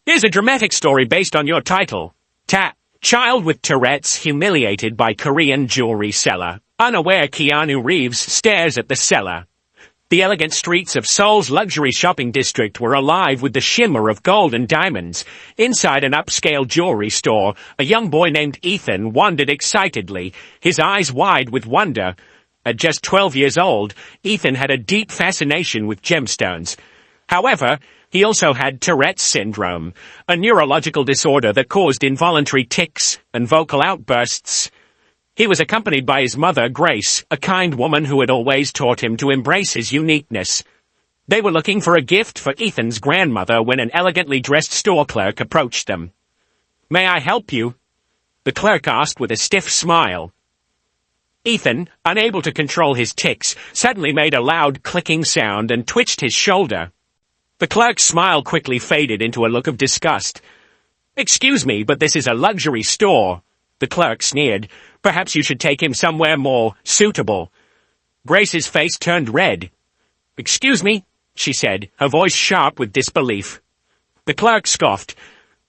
Here's a dramatic story based on your title. Child with Tourette's humiliated by Korean jewelry seller. Unaware Keanu Reeves stares at the seller. The elegant streets of Seoul's luxury shopping district were alive with the shimmer of gold and diamonds. Inside an upscale jewelry store, a young boy named Ethan wandered excitedly, his eyes wide with wonder. At just 12 years old, Ethan had a deep fascination with gemstones. However, he also had Tourette's syndrome, a neurological disorder that caused involuntary tics and vocal outbursts. He was accompanied by his mother, Grace, a kind woman who had always taught him to embrace his uniqueness. They were looking for a gift for Ethan's grandmother when an elegantly dressed store clerk approached them. "May I help you?" the clerk asked with a stiff smile. Ethan, unable to control his tics, suddenly made a loud clicking sound and twitched his shoulder. The clerk's smile quickly faded into a look of disgust. "Excuse me, but this is a luxury store," the clerk sneered. "Perhaps you should take him somewhere more suitable." Grace's face turned red. "Excuse me," she said, her voice sharp with disbelief. The clerk scoffed.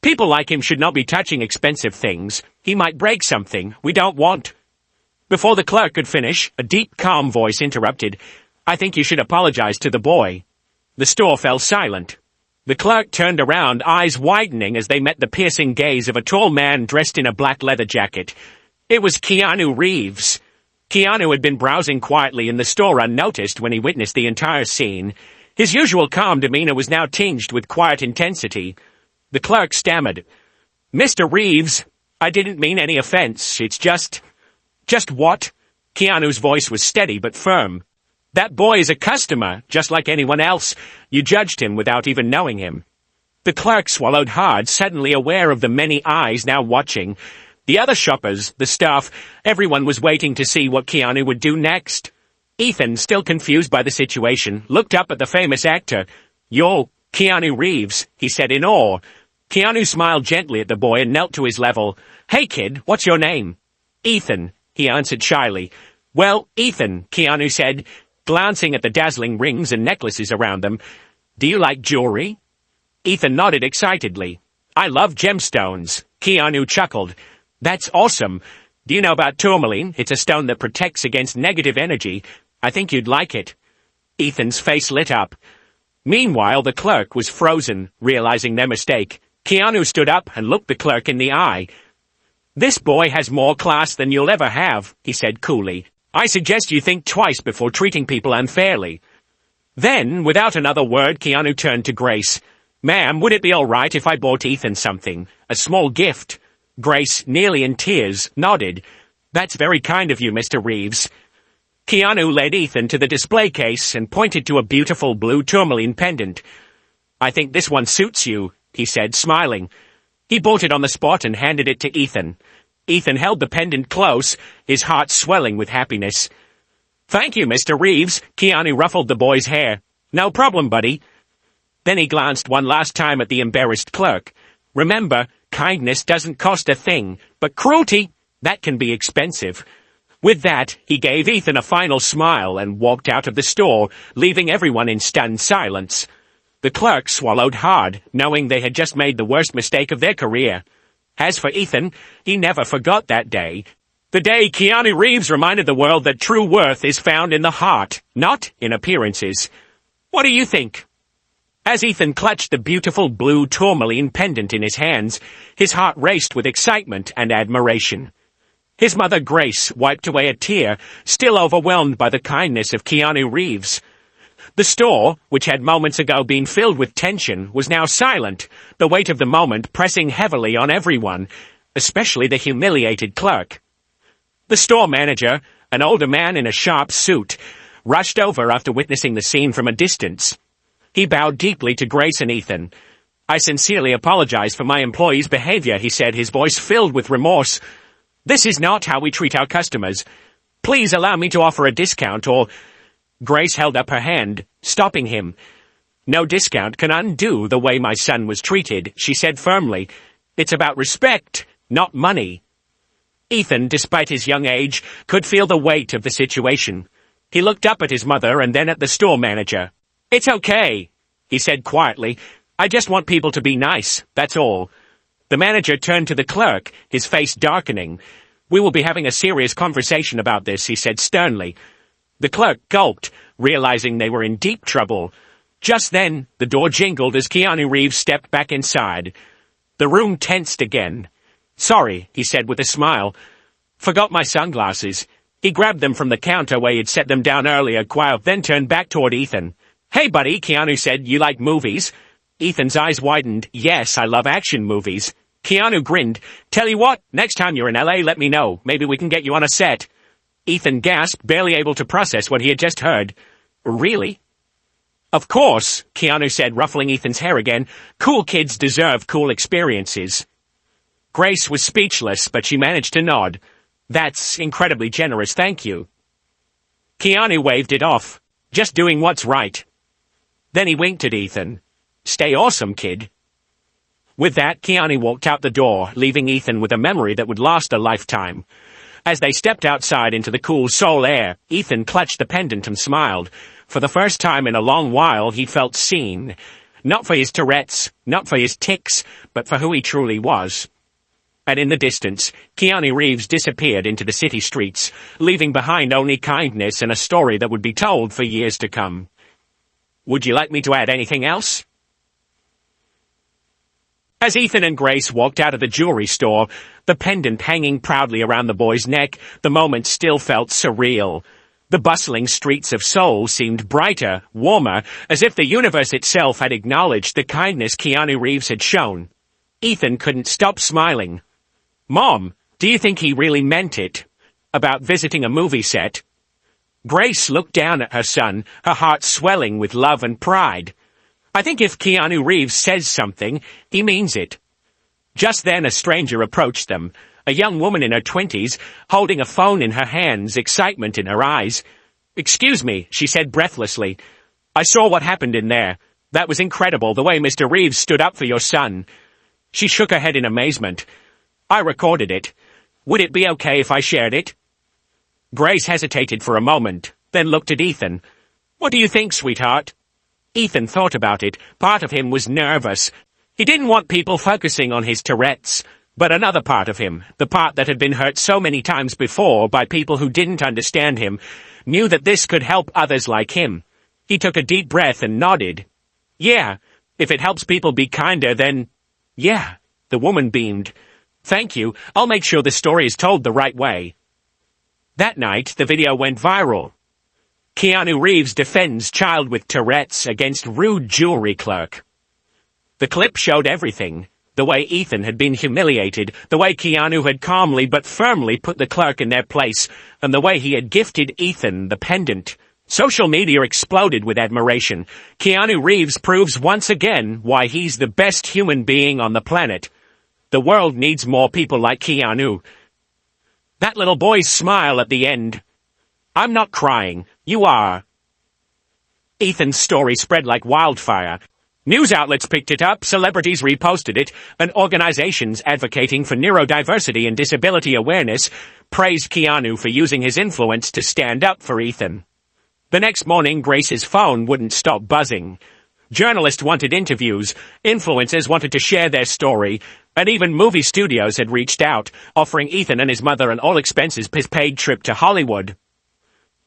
"People like him should not be touching expensive things. He might break something we don't want." Before the clerk could finish, a deep, calm voice interrupted. "I think you should apologize to the boy." The store fell silent. The clerk turned around, eyes widening as they met the piercing gaze of a tall man dressed in a black leather jacket. It was Keanu Reeves. Keanu had been browsing quietly in the store unnoticed when he witnessed the entire scene. His usual calm demeanor was now tinged with quiet intensity. The clerk stammered. "Mr. Reeves, I didn't mean any offense. It's just what?" Keanu's voice was steady but firm. "That boy is a customer, just like anyone else. You judged him without even knowing him." The clerk swallowed hard, suddenly aware of the many eyes now watching. The other shoppers, the staff, everyone was waiting to see what Keanu would do next. Ethan, still confused by the situation, looked up at the famous actor. "You're Keanu Reeves," he said in awe. Keanu smiled gently at the boy and knelt to his level. "Hey kid, what's your name?" "Ethan," he answered shyly. "Well, Ethan," Keanu said, glancing at the dazzling rings and necklaces around them. "Do you like jewelry?" Ethan nodded excitedly. "I love gemstones." Keanu chuckled. "That's awesome. Do you know about tourmaline? It's a stone that protects against negative energy. I think you'd like it." Ethan's face lit up. Meanwhile, the clerk was frozen, realizing their mistake. Keanu stood up and looked the clerk in the eye. "This boy has more class than you'll ever have," he said coolly. "I suggest you think twice before treating people unfairly." Then, without another word, Keanu turned to Grace. "Ma'am, would it be all right if I bought Ethan something? A small gift?" Grace, nearly in tears, nodded. "That's very kind of you, Mr. Reeves." Keanu led Ethan to the display case and pointed to a beautiful blue tourmaline pendant. "I think this one suits you," he said, smiling. He bought it on the spot and handed it to Ethan. Ethan held the pendant close, his heart swelling with happiness. "Thank you, Mr. Reeves." Keanu ruffled the boy's hair. "No problem, buddy." Then he glanced one last time at the embarrassed clerk. "Remember, kindness doesn't cost a thing, but cruelty, that can be expensive." With that, he gave Ethan a final smile and walked out of the store, leaving everyone in stunned silence. The clerk swallowed hard, knowing they had just made the worst mistake of their career. As for Ethan, he never forgot that day. The day Keanu Reeves reminded the world that true worth is found in the heart, not in appearances. What do you think? As Ethan clutched the beautiful blue tourmaline pendant in his hands, his heart raced with excitement and admiration. His mother, Grace, wiped away a tear, still overwhelmed by the kindness of Keanu Reeves. The store, which had moments ago been filled with tension, was now silent, the weight of the moment pressing heavily on everyone, especially the humiliated clerk. The store manager, an older man in a sharp suit, rushed over after witnessing the scene from a distance. He bowed deeply to Grace and Ethan. "I sincerely apologize for my employee's behavior," he said, his voice filled with remorse. "This is not how we treat our customers. Please allow me to offer a discount or—" Grace held up her hand, stopping him. "No discount can undo the way my son was treated," she said firmly. "It's about respect, not money." Ethan, despite his young age, could feel the weight of the situation. He looked up at his mother and then at the store manager. "It's okay," he said quietly. I just want people to be nice, that's all. The manager turned to the clerk, his face darkening. We will be having a serious conversation about this, he said sternly. The clerk gulped, realizing they were in deep trouble. Just then, the door jingled as Keanu Reeves stepped back inside. The room tensed again. Sorry, he said with a smile. Forgot my sunglasses. He grabbed them from the counter where he'd set them down earlier, then turned back toward Ethan. Hey, buddy, Keanu said, you like movies? Ethan's eyes widened. Yes, I love action movies. Keanu grinned. Tell you what, next time you're in LA, let me know. Maybe we can get you on a set. Ethan gasped, barely able to process what he had just heard. Really? Of course, Keanu said, ruffling Ethan's hair again. Cool kids deserve cool experiences. Grace was speechless, but she managed to nod. That's incredibly generous, thank you. Keanu waved it off. Just doing what's right. Then he winked at Ethan. Stay awesome, kid. With that, Keanu walked out the door, leaving Ethan with a memory that would last a lifetime. As they stepped outside into the cool soul air, Ethan clutched the pendant and smiled. For the first time in a long while, he felt seen. Not for his Tourette's, not for his tics, but for who he truly was. And in the distance, Keanu Reeves disappeared into the city streets, leaving behind only kindness and a story that would be told for years to come. Would you like me to add anything else? As Ethan and Grace walked out of the jewelry store, the pendant hanging proudly around the boy's neck, the moment still felt surreal. The bustling streets of Seoul seemed brighter, warmer, as if the universe itself had acknowledged the kindness Keanu Reeves had shown. Ethan couldn't stop smiling. Mom, do you think he really meant it? About visiting a movie set? Grace looked down at her son, her heart swelling with love and pride. I think if Keanu Reeves says something, he means it. Just then a stranger approached them, a young woman in her 20s, holding a phone in her hands, excitement in her eyes. Excuse me, she said breathlessly. I saw what happened in there. That was incredible, the way Mr. Reeves stood up for your son. She shook her head in amazement. I recorded it. Would it be okay if I shared it? Grace hesitated for a moment, then looked at Ethan. What do you think, sweetheart? Ethan thought about it. Part of him was nervous. He didn't want people focusing on his Tourette's. But another part of him, the part that had been hurt so many times before by people who didn't understand him, knew that this could help others like him. He took a deep breath and nodded. Yeah, if it helps people be kinder, then... Yeah, the woman beamed. Thank you. I'll make sure the story is told the right way. That night, the video went viral. Keanu Reeves defends child with Tourette's against rude jewelry clerk. The clip showed everything. The way Ethan had been humiliated, the way Keanu had calmly but firmly put the clerk in their place, and the way he had gifted Ethan the pendant. Social media exploded with admiration. Keanu Reeves proves once again why he's the best human being on the planet. The world needs more people like Keanu. That little boy's smile at the end. I'm not crying. You are. Ethan's story spread like wildfire. News outlets picked it up, celebrities reposted it, and organizations advocating for neurodiversity and disability awareness praised Keanu for using his influence to stand up for Ethan. The next morning, Grace's phone wouldn't stop buzzing. Journalists wanted interviews, influencers wanted to share their story, and even movie studios had reached out, offering Ethan and his mother an all-expenses-paid trip to Hollywood.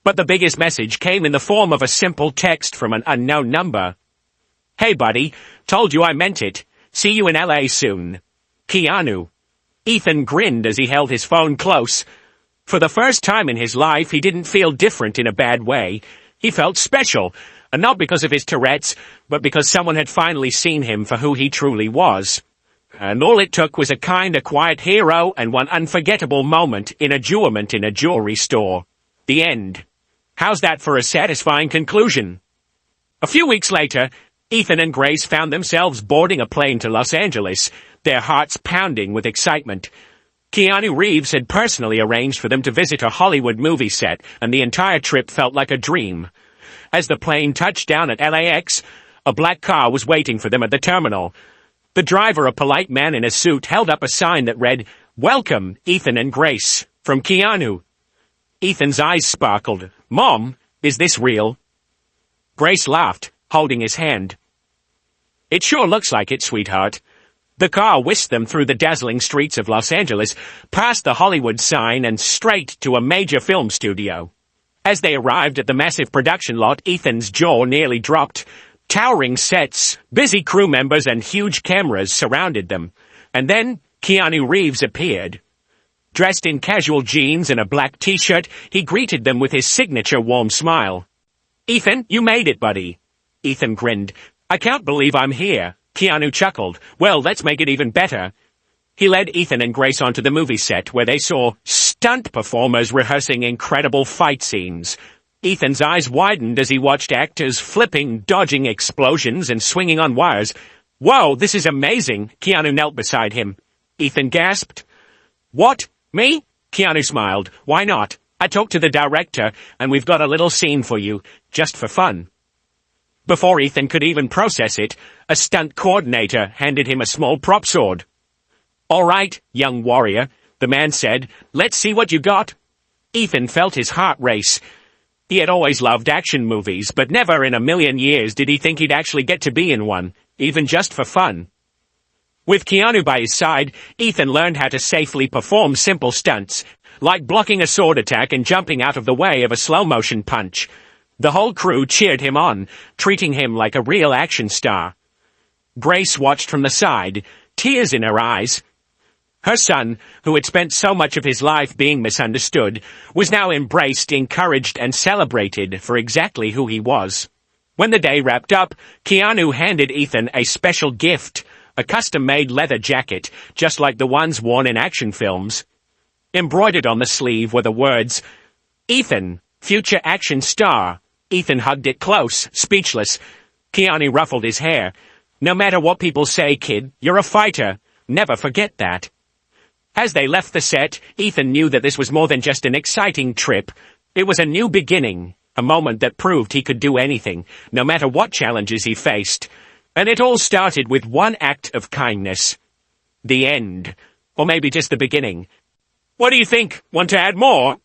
But the biggest message came in the form of a simple text from an unknown number. Hey buddy, told you I meant it. See you in LA soon. Keanu. Ethan grinned as he held his phone close. For the first time in his life, he didn't feel different in a bad way. He felt special, and not because of his Tourette's, but because someone had finally seen him for who he truly was. And all it took was a kind of quiet hero and one unforgettable moment in a jewelry store. The end. How's that for a satisfying conclusion? A few weeks later, Ethan and Grace found themselves boarding a plane to Los Angeles, their hearts pounding with excitement. Keanu Reeves had personally arranged for them to visit a Hollywood movie set, and the entire trip felt like a dream. As the plane touched down at LAX, a black car was waiting for them at the terminal. The driver, a polite man in a suit, held up a sign that read, "Welcome, Ethan and Grace, from Keanu." Ethan's eyes sparkled. Mom, is this real? Grace laughed, holding his hand. It sure looks like it, sweetheart. The car whisked them through the dazzling streets of Los Angeles, past the Hollywood sign and straight to a major film studio. As they arrived at the massive production lot, Ethan's jaw nearly dropped. Towering sets, busy crew members and huge cameras surrounded them. And then Keanu Reeves appeared. Dressed in casual jeans and a black t-shirt, he greeted them with his signature warm smile. "Ethan, you made it, buddy." Ethan grinned. "I can't believe I'm here." Keanu chuckled. "Well, let's make it even better." He led Ethan and Grace onto the movie set, where they saw stunt performers rehearsing incredible fight scenes. Ethan's eyes widened as he watched actors flipping, dodging explosions, and swinging on wires. "Whoa, this is amazing!" Keanu knelt beside him. Ethan gasped. "What? Me?" Keanu smiled. "Why not? I talked to the director, and we've got a little scene for you, just for fun." Before Ethan could even process it, a stunt coordinator handed him a small prop sword. "All right, young warrior," the man said. "Let's see what you got." Ethan felt his heart race. He had always loved action movies, but never in a million years did he think he'd actually get to be in one, even just for fun. With Keanu by his side, Ethan learned how to safely perform simple stunts, like blocking a sword attack and jumping out of the way of a slow-motion punch. The whole crew cheered him on, treating him like a real action star. Grace watched from the side, tears in her eyes. Her son, who had spent so much of his life being misunderstood, was now embraced, encouraged, and celebrated for exactly who he was. When the day wrapped up, Keanu handed Ethan a special gift, a custom-made leather jacket, just like the ones worn in action films. Embroidered on the sleeve were the words, "Ethan, future action star." Ethan hugged it close, speechless. Keanu ruffled his hair. "No matter what people say, kid, you're a fighter. Never forget that." As they left the set, Ethan knew that this was more than just an exciting trip. It was a new beginning, a moment that proved he could do anything, no matter what challenges he faced. And it all started with one act of kindness. The end. Or maybe just the beginning. What do you think? Want to add more?